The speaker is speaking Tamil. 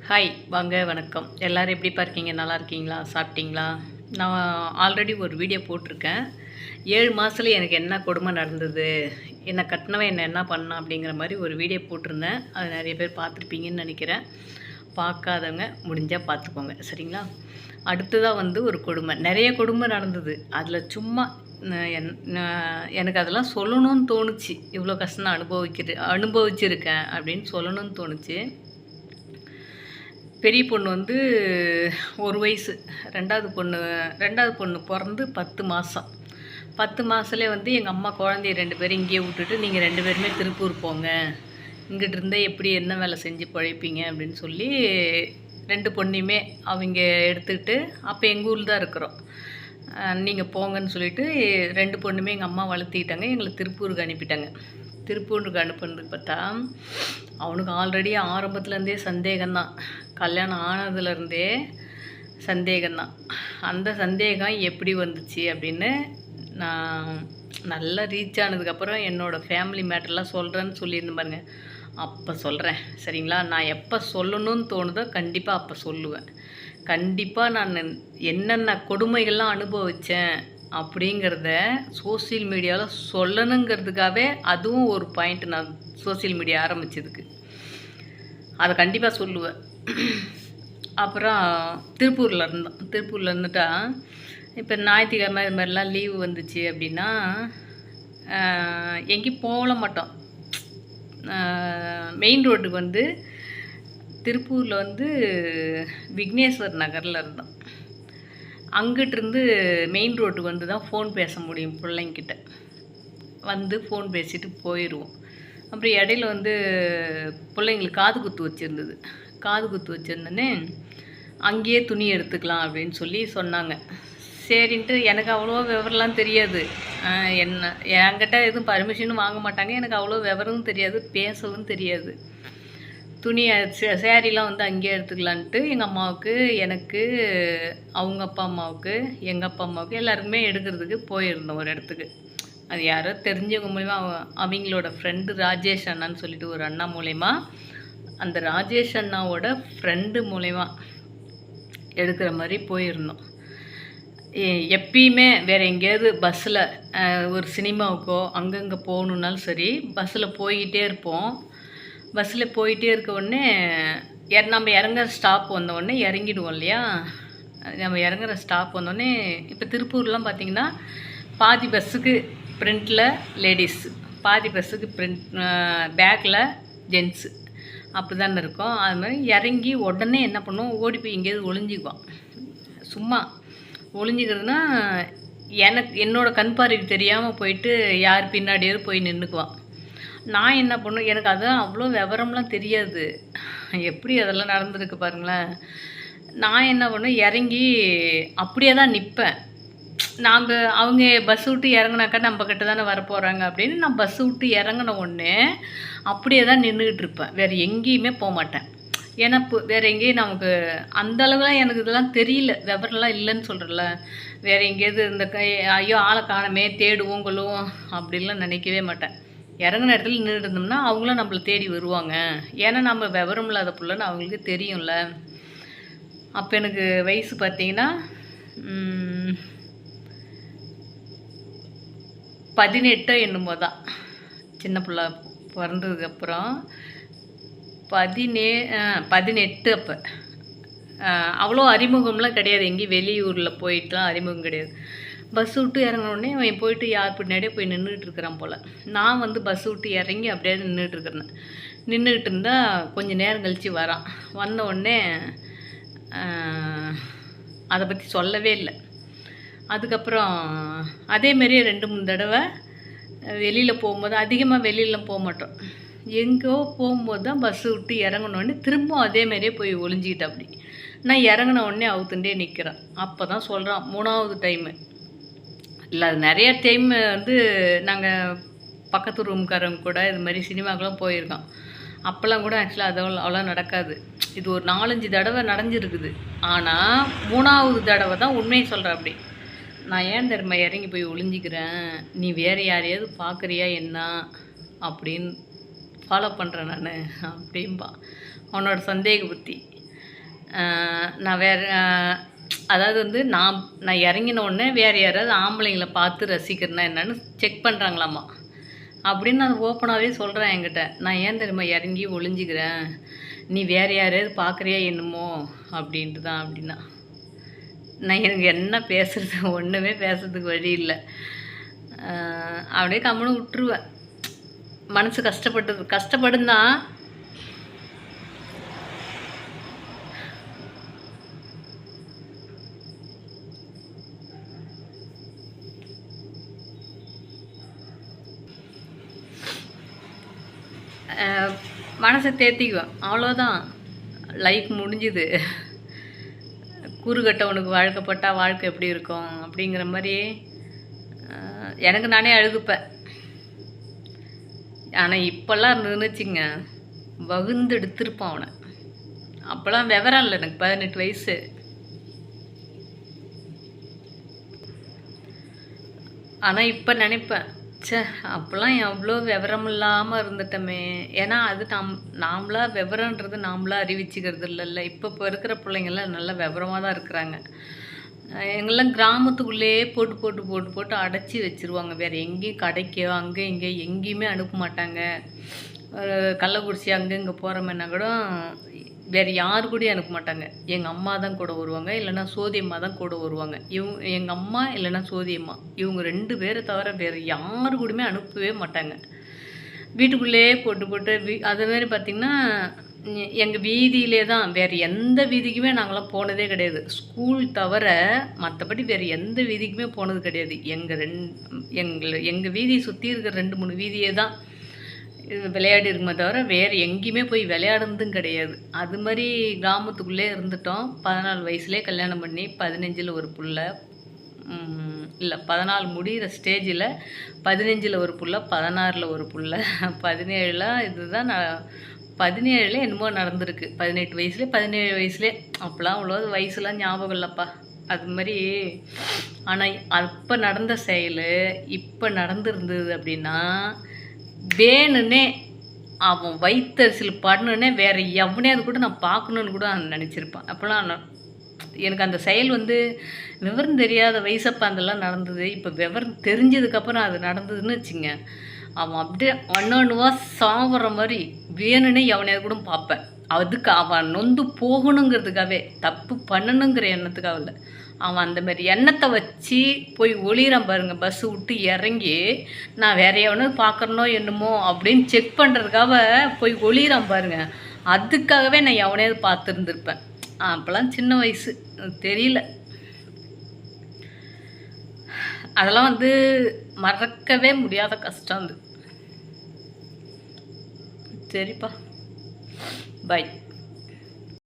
ஹாய் வாங்க வணக்கம். எல்லோரும் எப்படி இருக்கீங்க? நல்லா இருக்கீங்களா? சாப்பிட்டீங்களா? நான் ஆல்ரெடி ஒரு வீடியோ போட்டிருக்கேன். 7 மாதத்துல எனக்கு என்ன கொடுமை நடந்தது, என்னை கட்டினவன் என்ன பண்ணான் அப்படிங்கிற மாதிரி ஒரு வீடியோ போட்டிருந்தேன். அது நிறைய பேர் பார்த்துருப்பீங்கன்னு நினைக்கிறேன். பார்க்காதவங்க முடிஞ்சால் பார்த்துக்கோங்க, சரிங்களா? அடுத்ததாக ஒரு கொடுமை, நிறைய கொடுமை நடந்தது. அதில் சும்மா எனக்கு அதெல்லாம் சொல்லணும்னு தோணுச்சு. இவ்வளோ கஷ்டம் நான் அனுபவிச்சிருக்கேன் அப்படின்னு சொல்லணும்னு தோணுச்சு. பெரிய பொண்ணு 1 வயசு, ரெண்டாவது பொண்ணு பிறந்து 10 மாதம். 10 மாதத்துலேயே எங்கள் அம்மா குழந்தைய 2 பேரும் இங்கேயே விட்டுட்டு, நீங்கள் 2 பேருமே திருப்பூர் போங்க, இங்கிட்டு இருந்தால் எப்படி என்ன வேலை செஞ்சு பழைப்பீங்க அப்படின்னு சொல்லி 2 பொண்ணையுமே அவங்க எடுத்துக்கிட்டு, அப்போ எங்கள் ஊரில் தான் இருக்கிறோம், நீங்கள் போங்கன்னு சொல்லிவிட்டு 2 பொண்ணுமே எங்கள் அம்மா வளர்த்திக்கிட்டாங்க. எங்களை திருப்பூருக்கு அனுப்பிட்டாங்க. திருப்பூருக்கு அனுப்புனதுக்கு பார்த்தா அவனுக்கு ஆல்ரெடி ஆரம்பத்துலேருந்தே சந்தேகம்தான். கல்யாணம் ஆனதுலேருந்தே சந்தேகம்தான். அந்த சந்தேகம் எப்படி வந்துச்சு அப்படின்னு நான் நல்லா ரீச் ஆனதுக்கப்புறம் என்னோடய ஃபேமிலி மேட்டர்லாம் சொல்கிறேன்னு சொல்லியிருந்தேன் பாருங்க. அப்போ சொல்கிறேன், சரிங்களா? நான் எப்போ சொல்லணும்னு தோணுதோ கண்டிப்பாக அப்போ சொல்லுவேன். கண்டிப்பாக நான் என்னென்ன கொடுமைகள்லாம் அனுபவித்தேன் அப்படிங்கிறத சோசியல் மீடியாவில் சொல்லணுங்கிறதுக்காகவே அதுவும் ஒரு பாயிண்ட். நான் சோசியல் மீடியா ஆரம்பித்ததுக்கு அதை கண்டிப்பாக சொல்லுவேன். அப்புறம் திருப்பூரில் இருந்துட்டா இப்போ ஞாயிற்றுக்கிழமை இது மாதிரிலாம் லீவு வந்துச்சு அப்படின்னா எங்கேயும் போக மாட்டோம். மெயின் ரோட்டுக்கு திருப்பூரில் விக்னேஸ்வர் நகரில் இருந்தோம். அங்கிட்டிருந்து மெயின் ரோட்டுக்கு தான் ஃபோன் பேச முடியும் பிள்ளைங்கிட்ட. ஃபோன் பேசிட்டு போயிடுவோம். அப்புறம் இடையில பிள்ளைங்களுக்கு காது குத்து வச்சுருந்தது. காது குத்து வச்சுருந்தோன்னே அங்கேயே துணி எடுத்துக்கலாம் அப்படின்னு சொல்லி சொன்னாங்க. சரின்ட்டு எனக்கு அவ்வளோ விவரம்லாம் தெரியாது. என்கிட்ட எதுவும் பர்மிஷனும் வாங்க மாட்டாங்க. எனக்கு அவ்வளோ விவரமும் தெரியாது, பேசவும் தெரியாது. துணியை சேரீலாம் அங்கேயே எடுத்துக்கலான்ட்டு எங்கள் அம்மாவுக்கு, எனக்கு, அவங்க அப்பா அம்மாவுக்கு, எங்கள் அப்பா அம்மாவுக்கு எல்லாருக்குமே எடுக்கிறதுக்கு போயிருந்தோம் ஒரு இடத்துக்கு. அது யாரோ தெரிஞ்சவங்க மூலிமா, அவங்களோட ஃப்ரெண்டு ராஜேஷ் அண்ணான்னு சொல்லிட்டு ஒரு அண்ணா மூலயமா, அந்த ராஜேஷ் அண்ணாவோட ஃப்ரெண்டு மூலயமா எடுக்கிற மாதிரி போயிருந்தோம். எப்பயுமே வேறு எங்கேயாவது பஸ்ஸில் ஒரு சினிமாவுக்கோ அங்கங்கே போகணுன்னாலும் சரி, பஸ்ஸில் போய்கிட்டே இருப்போம். பஸ்ஸில் போயிட்டே இருக்க உடனே நம்ம இறங்குற ஸ்டாப் வந்தோடனே இறங்கிடுவோம் இல்லையா? நம்ம இறங்குற ஸ்டாப் வந்தோடனே இப்போ திருப்பூர்லாம் பார்த்திங்கன்னா பாதி பஸ்ஸுக்கு ஃப்ரண்ட்டில் லேடிஸ், பாதி பஸ்ஸுக்கு பேக்கில் ஜென்ஸு, அப்படி தானே இருக்கும். அது மாதிரி இறங்கி உடனே என்ன பண்ணுவோம், ஓடி போய் எங்கேயாவது ஒளிஞ்சிக்குவான். சும்மா ஒளிஞ்சிக்கிறதுனா என்னோடய கண் பார்வைக்கு தெரியாமல் போயிட்டு யார் பின்னாடியாவது போய் நின்றுக்குவான். நான் என்ன பண்ணுவேன், எனக்கு அதான் அவ்வளோ விவரம்லாம் தெரியாது. எப்படி அதெல்லாம் நடந்திருக்கு பாருங்களேன். நான் என்ன பண்ணுவேன், இறங்கி அப்படியே தான் நிற்பேன். அவங்க பஸ் விட்டு இறங்குனாக்கா நம்மக்கிட்ட தானே வரப்போகிறாங்க அப்படின்னு நான் பஸ் விட்டு இறங்கின உடனே அப்படியே தான் நின்றுக்கிட்டு இருப்பேன். வேறு எங்கேயுமே போக மாட்டேன். ஏன்னா வேறு எங்கேயும் நமக்கு அந்தளவுலாம் எனக்கு இதெல்லாம் தெரியல, விவரம்லாம் இல்லைன்னு சொல்கிறல. வேறு எங்கேயாவது ஐயோ ஆளை காணமே தேடுவோம் கொள்ளுவோம் அப்படின்லாம் நினைக்கவே மாட்டேன். இறங்கின இடத்துல நின்றுட்டு இருந்தோம்னா அவங்களும் நம்மளை தேடி வருவாங்க. ஏன்னா நம்ம விவரம் இல்லாத பிள்ளைன்னு அவங்களுக்கு தெரியும்ல. அப்போ எனக்கு வயசு பார்த்திங்கன்னா 18 என்னும்போது தான், சின்ன பிள்ளை பிறந்ததுக்கப்புறம் 18. அப்போ அவ்வளோ அறிமுகம்லாம் கிடையாது. எங்கேயும் வெளியூரில் போயிட்டுலாம் அறிமுகம் கிடையாது. பஸ் விட்டு இறங்கினோடனே அவன் போயிட்டு யார் பின்னாடியே போய் நின்றுட்டு இருக்கிறான் போல். நான் பஸ் விட்டு இறங்கி அப்படியே நின்றுக்கிட்டு இருந்தால் கொஞ்சம் நேரம் கழித்து வரான். வந்த உடனே அதை பற்றி சொல்லவே இல்லை. அதுக்கப்புறம் அதேமாரியே 2-3 தடவை வெளியில் போகும்போது, அதிகமாக வெளியில் போக மாட்டோம், எங்கோ போகும்போது தான் பஸ்ஸு விட்டு இறங்கினோடனே திரும்ப அதேமாரியே போய் ஒளிஞ்சிக்கிட்டு அப்படி நான் இறங்கின உடனே அவுத்துண்டே நிற்கிறேன். அப்போ தான் சொல்கிறான் 3வது டைமு. இல்லை, அது நிறைய டைம் நாங்கள் பக்கத்து ரூம்காரங்க கூட இது மாதிரி சினிமாக்கெலாம் போயிருக்கோம். அப்போல்லாம் கூட ஆக்சுவலாக அவ்வளோ நடக்காது. இது ஒரு 4-5 தடவை நடந்துருக்குது. ஆனால் 3வது தடவை தான் உண்மையை சொல்கிறேன். அப்படி நான் ஏன் தெரியுமா இறங்கி போய் ஒளிஞ்சிக்கிறேன், நீ வேறு யாரையாவது பார்க்குறியா என்ன அப்படின்னு ஃபாலோ பண்ணுறேன் நான் அப்படின்பா. அவனோட சந்தேக புத்தி. நான் வேறு அதாவது வந்து நான் இறங்கின உடனே வேறு யாராவது ஆம்பளைங்களை பார்த்து ரசிக்கிறேன்னா என்னன்னு செக் பண்ணுறாங்களாம்மா அப்படின்னு நான் ஓப்பனாகவே சொல்கிறேன் என்கிட்ட. நான் ஏன் தெரியுமா இறங்கி ஒளிஞ்சிக்கிறேன், நீ வேறு யாரையாவது பார்க்குறியா என்னமோ அப்படின்ட்டு தான். அப்படின்னா நான் எனக்கு என்ன பேசுகிறது, ஒன்றுமே பேசுறதுக்கு வழி இல்லை. அப்படியே கம்முன்னு விட்டுருவேன். மனசு கஷ்டப்படுந்தான். மனசை தேர்த்திக்குவேன், அவ்வளோதான். லைஃப் முடிஞ்சுது. கூறுகட்டவனுக்கு வாழ்க்கப்பட்டால் வாழ்க்கை எப்படி இருக்கும் அப்படிங்கிற மாதிரி எனக்கு நானே அழுதுப்பேன். ஆனால் இப்போல்லாம் இருந்ததுன்னு வச்சுங்க, வகுந்து எடுத்திருப்பான் அவனை. அப்போல்லாம் விவரம் இல்லை, எனக்கு 18 வயசு. ஆனால் இப்போ நினைப்பேன், ச்சே அப்போல்லாம் எவ்வளோ விவரம் இல்லாமல் இருந்துட்டோமே. ஏன்னா அது நாம்ளா விவரன்றது நாம்ளா அறிவிச்சுக்கிறது இல்லைல்ல. இப்போ இருக்கிற பிள்ளைங்கள்லாம் நல்லா விவரமாக தான் இருக்கிறாங்க. எங்கெல்லாம் கிராமத்துக்குள்ளேயே போட்டு போட்டு போட்டு போட்டு அடைச்சி வச்சுருவாங்க. வேறு எங்கேயும் கடைக்கோ அங்கே இங்கே எங்கேயுமே அனுப்ப மாட்டாங்க. கள்ளக்குறிச்சி அங்கே இங்கே போகிறோம்னா கூட வேறு யாரு கூடயும் அனுப்ப மாட்டாங்க. எங்கள் அம்மா தான் கூட வருவாங்க, இல்லைன்னா சோதியம்மா தான் கூட வருவாங்க. எங்கள் அம்மா இல்லைன்னா சோதியம்மா, இவங்க 2 பேரை தவிர வேறு யாரு கூடயுமே அனுப்பவே மாட்டாங்க. வீட்டுக்குள்ளேயே போட்டு போட்டு அதுமாரி பார்த்திங்கன்னா எங்கள் வீதியிலே தான், வேறு எந்த வீதிக்குமே நாங்களாம் போனதே கிடையாது. ஸ்கூல் தவிர மற்றபடி வேறு எந்த வீதிக்குமே போனது கிடையாது. எங்கள் வீதியை சுற்றி இருக்கிற 2-3 வீதியே தான் விளையாடி இருக்குமே தவிர வேறு எங்கேயுமே போய் விளையாடுனதும் கிடையாது. அது மாதிரி கிராமத்துக்குள்ளே இருந்துட்டோம். 14 வயசுலேயே கல்யாணம் பண்ணி 15ல் ஒரு புள்ள, இல்லை 14 முடிகிற ஸ்டேஜில் 15ல் ஒரு புள்ள, 16ல் ஒரு புள்ள, 17ல் இதுதான். நான் 17 என்னமோ நடந்திருக்கு. 18 வயசுலேயே 17 வயசுலேயே. அப்போலாம் அவ்வளோ வயசுலாம் ஞாபகம் இல்லைப்பா. அது மாதிரி. ஆனால் அப்போ நடந்த செயல் இப்போ நடந்துருந்தது அப்படின்னா வேணுன்னே அவன் வயிற்றரிசில் பண்ணுன்னே வேறு எவனையாவது கூட நான் பார்க்கணுன்னு கூட நினச்சிருப்பேன். அப்போலாம் எனக்கு அந்த செயல் வந்து விவரம் தெரியாத வயசப்போ அதெல்லாம் நடந்தது. இப்போ விவரம் தெரிஞ்சதுக்கப்புறம் அது நடந்ததுன்னு வச்சுங்க, அவன் அப்படியே ஒன்றுவா சாவற மாதிரி வேணுன்னே எவனையாவது கூட பார்ப்பேன். அதுக்கு அவன் நொந்து போகணுங்கிறதுக்காகவே, தப்பு பண்ணணுங்கிற எண்ணத்துக்காக இல்லை. அவன் அந்த மாதிரி எண்ணத்தை வச்சு போய் ஒளிகிறான் பாருங்கள். பஸ்ஸு விட்டு இறங்கி நான் வேற எவனும் பார்க்குறனோ என்னமோ அப்படின்னு செக் பண்ணுறதுக்காக போய் ஒளிகிறான் பாருங்கள். அதுக்காகவே நான் எவனையாவது பார்த்துருந்துருப்பேன். அப்போல்லாம் சின்ன வயசு தெரியல. அதெல்லாம் வந்து மறக்கவே முடியாத கஷ்டம் அது. சரிப்பா, பாய்.